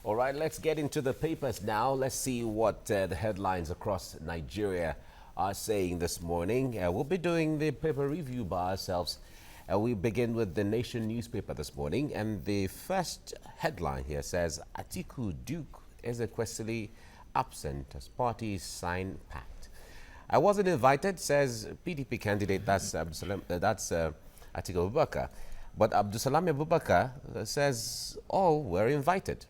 All right, let's get into the papers now. Let's see what the headlines across Nigeria are saying this morning. We'll be doing the paper review by ourselves. We begin with the Nation newspaper this morning, and the first headline here says, Atiku Duke is Ezekwesili absent as parties sign pact. I wasn't invited, says PDP candidate, that's Atiku Abubakar. But Abdusalam Abubakar says all were invited.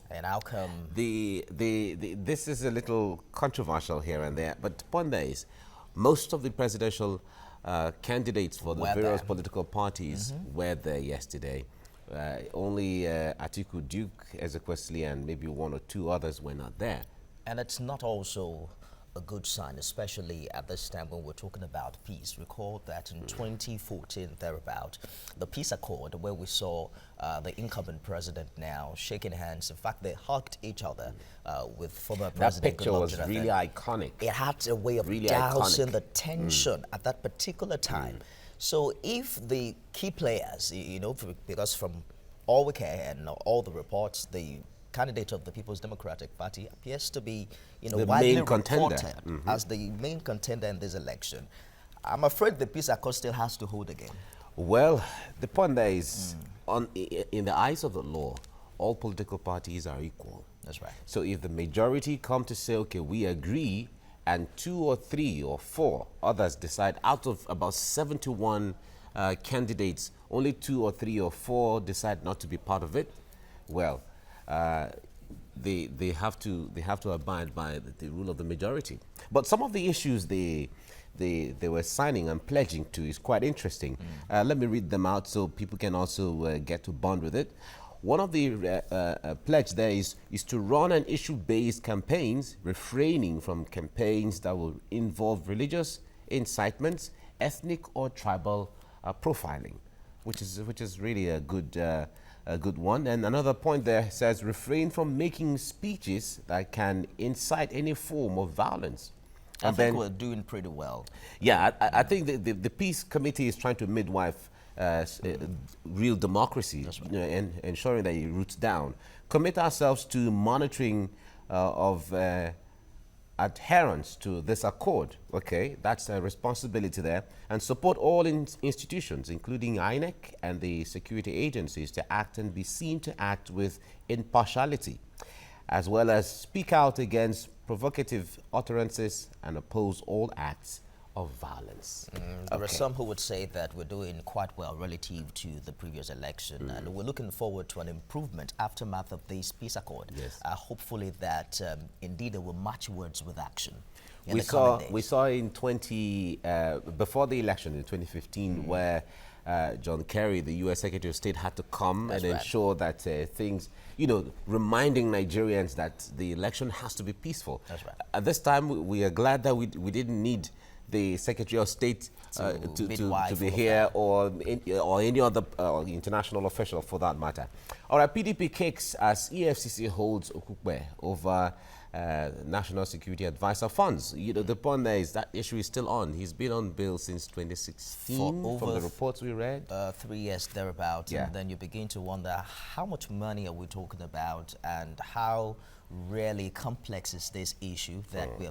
And how come? This is a little controversial here and there, but the point there is, most of the presidential candidates for the various political parties were there yesterday. Only Atiku Duke, Ezekwesili, and maybe one or two others were not there. And it's not also a good sign, especially at this time when we're talking about peace. Recall that in 2014, thereabout, the peace accord where we saw the incumbent president now shaking hands. In fact, they hugged each other with former President. That picture was really iconic. It had a way of really dousing the tension at that particular time. So if the key players, you know, because from all we care and all the reports, the candidate of the People's Democratic Party appears to be, you know, widely reported as the main contender in this election. I'm afraid the peace accord still has to hold again. Well, the point there is, in the eyes of the law, all political parties are equal. That's right. So if the majority come to say, okay, we agree, and 2 or 3 or 4 others decide, out of about 71 candidates, only 2 or 3 or 4 decide not to be part of it, well, they have to abide by the rule of the majority. But some of the issues they were signing and pledging to is quite interesting. Let me read them out so people can also get to bond with it. One of the pledge there is to run an issue-based campaigns, refraining from campaigns that will involve religious incitements, ethnic or tribal profiling, which is really a good one. And another point there says refrain from making speeches that can incite any form of violence. I think we're doing pretty well. Yeah, I think the Peace Committee is trying to midwife real democracy, you know, and ensuring that it roots down. Commit ourselves to monitoring of adherence to this accord. Okay, that's a responsibility there. And support all institutions, including INEC and the security agencies, to act and be seen to act with impartiality, as well as speak out against provocative utterances and oppose all acts of violence. There are some who would say that we're doing quite well relative to the previous election, and we're looking forward to an improvement aftermath of this peace accord. Yes. Hopefully that indeed they will match words with action. We saw in before the election in 2015 where John Kerry, the U.S. Secretary of State, had to come and ensure that things, you know, reminding Nigerians that the election has to be peaceful. That's right. At this time, we are glad that we didn't need the Secretary of State to be here or any other international official for that matter. All right, PDP kicks as EFCC holds Okukwe over National Security Advisor funds. You know, the point there is that issue is still on. He's been on bail since 2016 from the reports we read. 3 years thereabout, Yeah. And then you begin to wonder how much money are we talking about and how really complex is this issue that we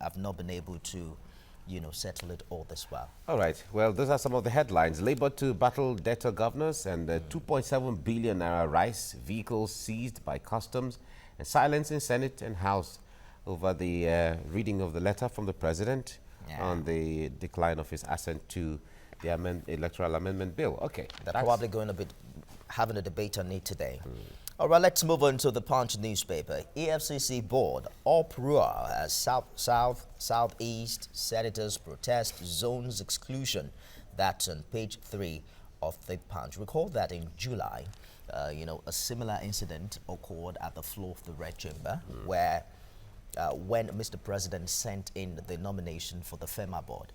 have not been able to, you know, settle it all this while. All right. Well, those are some of the headlines. Labour to battle debtor governors, and 2.7 billion naira rice vehicles seized by customs, and silence in Senate and House over the reading of the letter from the President on the decline of his assent to the electoral amendment bill. Okay. They're probably going to be having a debate on it today. All right, let's move on to the Punch newspaper. EFCC board uproar as Southeast senators protest zones exclusion. That's on page 3 of the Punch. Recall that in July, you know, a similar incident occurred at the floor of the Red Chamber, where when Mr. President sent in the nomination for the FEMA board.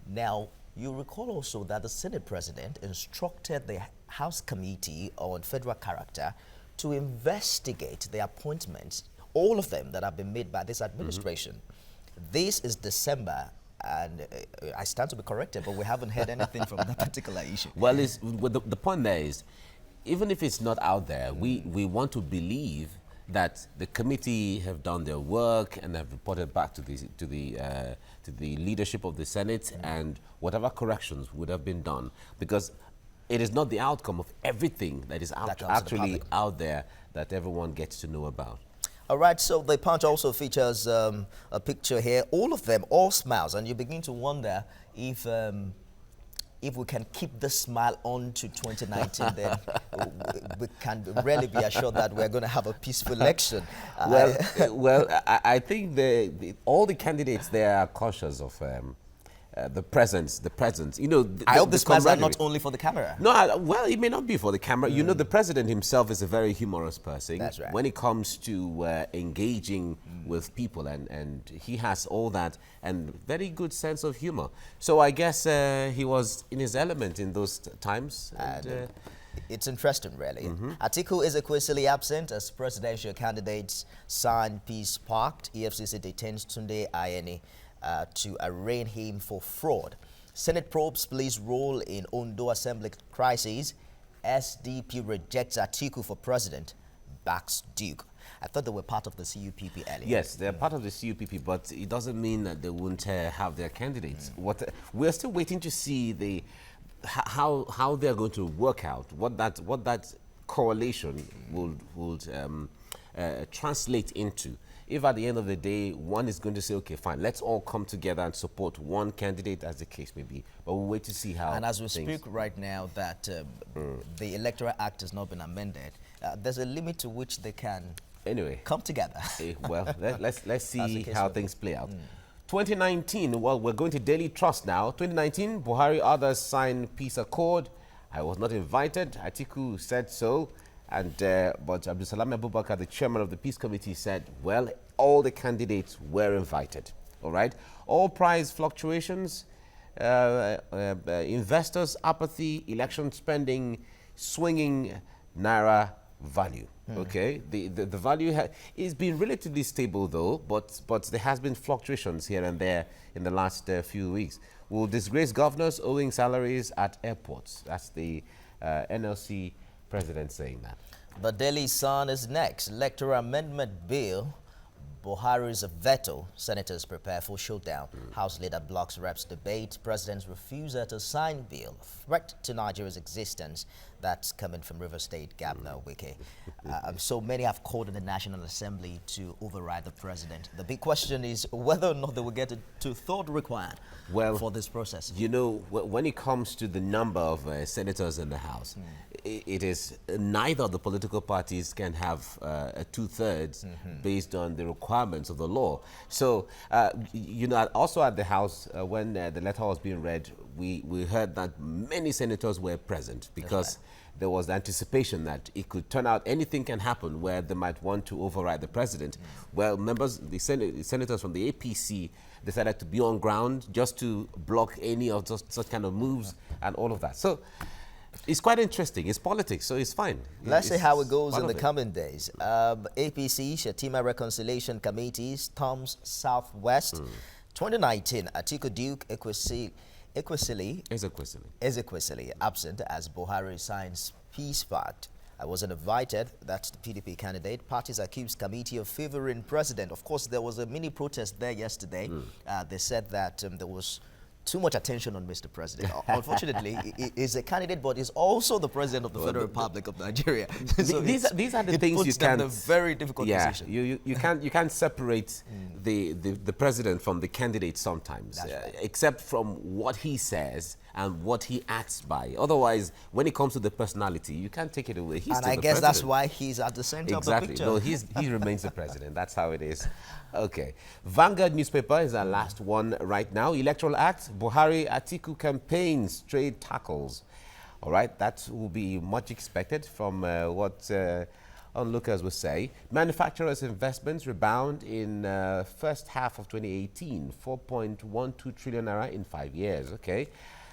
Now, you recall also that the Senate President instructed the House Committee on Federal Character to investigate the appointments, all of them that have been made by this administration. This is December, and I stand to be corrected, but we haven't heard anything from that particular issue. Well, the point there is, even if it's not out there, we want to believe that the committee have done their work and have reported back to the leadership of the Senate, and whatever corrections would have been done, because it is not the outcome of everything that is actually out there that everyone gets to know about. All right, so the Punch also features a picture here, all of them, all smiles, and you begin to wonder if we can keep this smile on to 2019, then we can really be assured that we're going to have a peaceful election. I think all the candidates there are cautious of the presence. You know, I hope the smiles are not only for the camera. No, well, it may not be for the camera. You know, the president himself is a very humorous person. That's right. When it comes to engaging with people, and he has all that and very good sense of humor. So I guess he was in his element in those times. And, it's interesting, really. Atiku is equally absent as presidential candidates sign peace pact. EFCC detains Tunde Ayeni to arraign him for fraud. Senate probes police role in Ondo Assembly crisis. SDP rejects Atiku for president, backs Duke. I thought they were part of the CUPP earlier. Yes, they're part of the CUPP, but it doesn't mean that they won't have their candidates. We're still waiting to see how they're going to work out, what that correlation will translate into. If at the end of the day, one is going to say, okay, fine, let's all come together and support one candidate, as the case may be. But we'll wait to see how. And as we speak right now that the Electoral Act has not been amended, there's a limit to which they can come together. Well, let's see how things play out. 2019, well, we're going to Daily Trust now. 2019, Buhari others sign peace accord. I was not invited. Atiku said so. And but Abdulsalam Abubakar, the chairman of the Peace Committee, said, well, all the candidates were invited. All right. All price fluctuations, investors' apathy, election spending, swinging naira value. Okay. The value is been relatively stable though, but there has been fluctuations here and there in the last few weeks. Will disgrace governors owing salaries at airports. That's the NLC president saying that. The Daily Sun is next. Electoral Amendment Bill. Buhari's veto. Senators prepare for showdown. House leader blocks reps debate. President's refusal to sign bill. Threat to Nigeria's existence. That's coming from River State Governor Wike. So many have called on the National Assembly to override the president. The big question is whether or not they will get a two-thirds required for this process. You know, when it comes to the number of senators in the House, it is neither of the political parties can have a two-thirds based on the requirements of the law. So, you know, also at the House, when the letter was being read, we heard that many senators were present because there was the anticipation that it could turn out anything can happen where they might want to override the president. Well, the senators from the APC decided to be on ground just to block any of such kind of moves and all of that. So it's quite interesting. It's politics, so it's fine. Let's see how it goes in the coming days. APC, Shatima Reconciliation Committee, storms Southwest. 2019, Atiku Duke Ezekwesili absent as Buhari signs peace pact. I wasn't invited. That's the PDP candidate. Parties accused committee of favoring president. Of course, there was a mini protest there yesterday. They said that there was too much attention on Mr. President. Unfortunately, he is a candidate, but is also the president of the Federal Republic of Nigeria. So these are the things you can't. A very difficult position. You can't separate the president from the candidate sometimes, except from what he says and what he acts by. Otherwise, when it comes to the personality, you can't take it away. He's and I guess that's why he's at the center of the picture. No, he remains the president. That's how it is. Okay. Vanguard newspaper is our last one right now. Electoral Act, Buhari Atiku campaigns, trade tackles. All right, that will be much expected from what onlookers will say. Manufacturers' investments rebound in first half of 2018, 4.12 trillion naira in 5 years. Okay.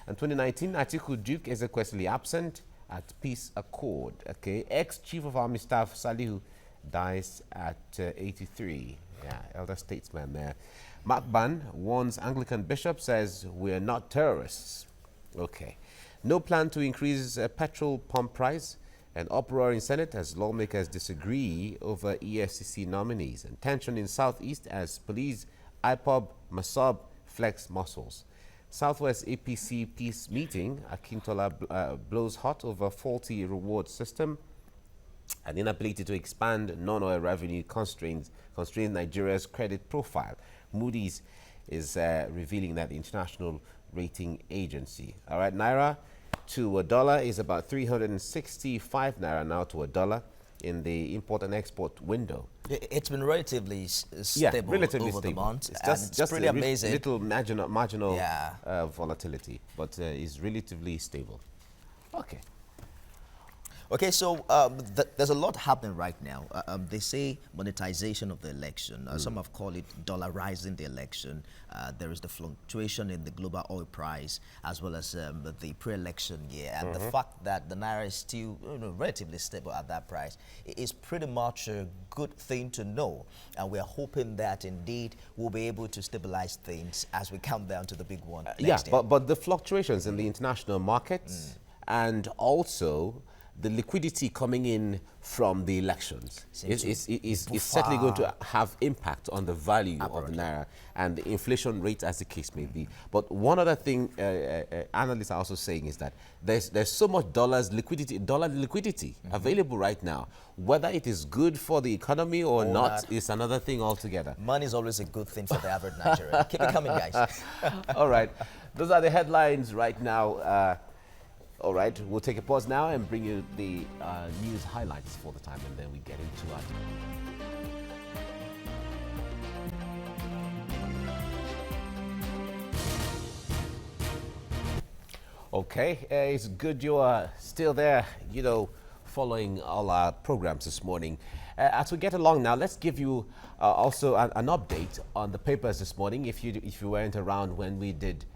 And 2019, Atiku Duke Ezekwesili absent at peace accord. Okay. Ex-Chief of Army Staff Salihu dies at 83. Yeah, elder statesman there. Mark Ban warns Anglican bishop, says we're not terrorists. Okay. No plan to increase petrol pump price. An uproar in Senate as lawmakers disagree over EFCC nominees. And tension in Southeast as police, IPOB, MASOB flex muscles. Southwest APC peace meeting, Akintola blows hot over faulty reward system. An inability to expand non-oil revenue constrains Nigeria's credit profile. Moody's is revealing that the international rating agency. All right, Naira to a dollar is about 365 Naira now to a dollar in the import and export window. It's been relatively stable relatively over stable. the month. It's just pretty amazing. Little marginal volatility, but is relatively stable. Okay. Okay, so there's a lot happening right now. They say monetization of the election. Some have called it dollarizing the election. There is the fluctuation in the global oil price as well as the pre-election year. And the fact that the Naira is still relatively stable at that price is pretty much a good thing to know. And we're hoping that indeed we'll be able to stabilize things as we come down to the big one next year. But the fluctuations in the international markets and also the liquidity coming in from the elections is certainly going to have impact on the value of the Naira and the inflation rate as the case may be. But one other thing analysts are also saying is that there's so much dollar liquidity available right now. Whether it is good for the economy or not is another thing altogether. Money is always a good thing for the average Nigerian. Keep it coming, guys. All right. Those are the headlines right now. All right, we'll take a pause now and bring you the news highlights for the time, and then we get into it. Okay, it's good you are still there, following all our programs this morning. As we get along now, let's give you also an update on the papers this morning, if you weren't around when we did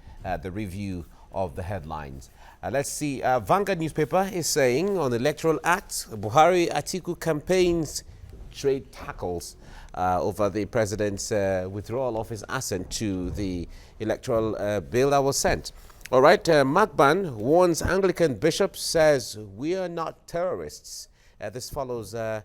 the review of the headlines. Let's see. Vanguard newspaper is saying on the Electoral Act, Buhari Atiku campaigns trade tackles over the president's withdrawal of his assent to the electoral bill that was sent. All right, Magban warns Anglican bishop, says we are not terrorists. This follows the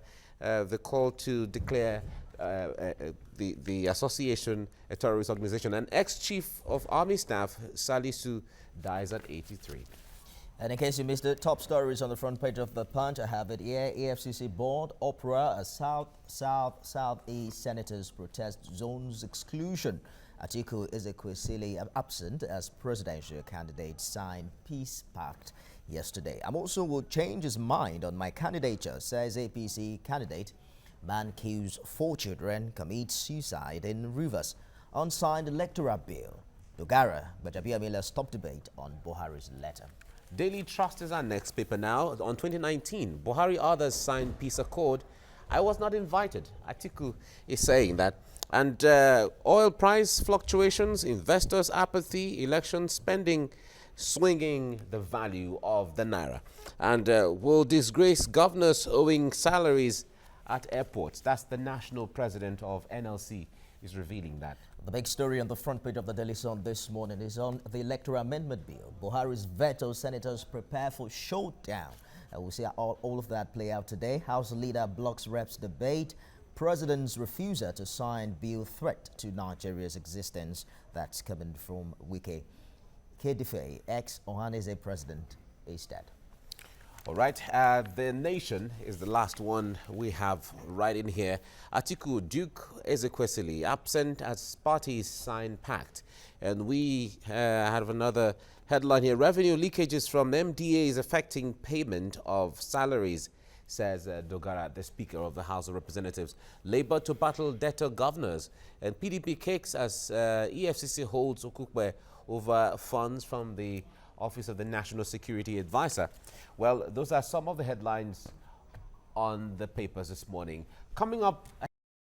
call to declare the association a terrorist organization. An ex-chief of army staff, Salisu, dies at 83. And in case you missed it, top stories on the front page of the Punch. I have it here. EFCC board uproar as Southeast senators protest zones exclusion. Atiku Ezekwesili absent as presidential candidate signed peace pact yesterday. I'm also will change his mind on my candidature, says APC candidate. Man kills 4 children, commits suicide in Rivers. Unsigned electoral bill. Dogara, Bajabiamila stop debate on Buhari's letter. Daily Trust is our next paper now. On 2019, Buhari others signed peace accord. I was not invited. Atiku is saying that. And oil price fluctuations, investors' apathy, election spending, swinging the value of the Naira. And will disgrace governors owing salaries at airports. That's the national president of NLC is revealing that. The big story on the front page of the Daily Sun this morning is on the electoral amendment bill. Buhari's veto, senators prepare for showdown. We'll see how all of that play out today. House leader blocks reps debate. President's refusal to sign bill threat to Nigeria's existence. That's coming from Wike. Kedife, ex-Ohanese president, is dead. All right, the Nation is the last one we have right in here. Atiku Duke Ezekwesili absent as parties sign pact. And we have another headline here. Revenue leakages from MDA is affecting payment of salaries, says Dogara, the Speaker of the House of Representatives. Labour to battle debtor governors. And PDP kicks as EFCC holds Okukwe over funds from the Office of the National Security Advisor. Well, those are some of the headlines on the papers this morning. Coming up